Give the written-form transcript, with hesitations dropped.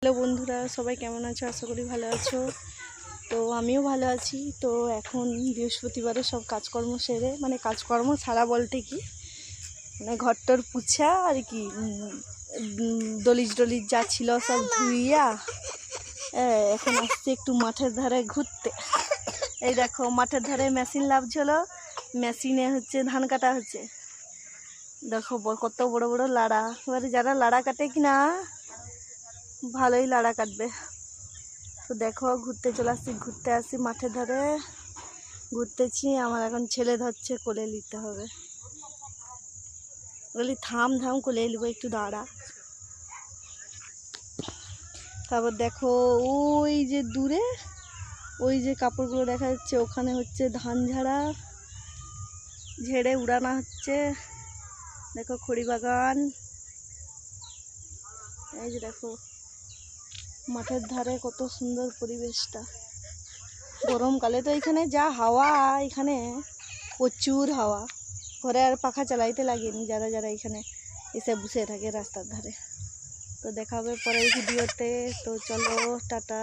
Hello বন্ধুরা, সবাই কেমন আছো? আশা করি ভালো আছো। তো আমিও ভালো আছি। তো এখন বৃহস্পতিবারে সব কাজকর্ম সেরে, মানে কাজকর্ম ছাড়া বলতে কি, মানে ঘরটর পুছা আর কি, দলিজ টলিজ যা ছিল সব ধুইয়া এখন আসছি একটু মাঠের ধারে ঘুরতে। এই দেখো, মাঠের ধারে মেশিন লাগছিল, মেশিনে হচ্ছে ধান কাটা হচ্ছে। দেখো কত বড় বড় লাড়া। এবারে যারা লাড়া কাটে কিনা ভালোই লাড়া কাটবে। তো দেখো, ঘুরতে চলে আসছি, ঘুরতে আসি মাঠের ধারে ঘুরতেছি। আমার এখন ছেলে ধরছে, কোলে নিতে হবে। বলি থাম থাম, কোলে নিব, একটু দাঁড়া। তারপর দেখো, ওই যে দূরে ওই যে কাপড়গুলো দেখা যাচ্ছে, ওখানে হচ্ছে ধান ঝেড়ে উড়ানো হচ্ছে। দেখো খড়ি বাগান, এই যে দেখো মাঠের ধারে কত সুন্দর পরিবেশটা। গরমকালে তো এখানে যা হাওয়া, এখানে প্রচুর হাওয়া। ঘরে আর পাখা চালাইতে লাগেনি যারা যারা এখানে এসে বসে থাকে রাস্তার ধারে। তো দেখা হবে পরের ভিডিওতে। তো চলো, টাটা।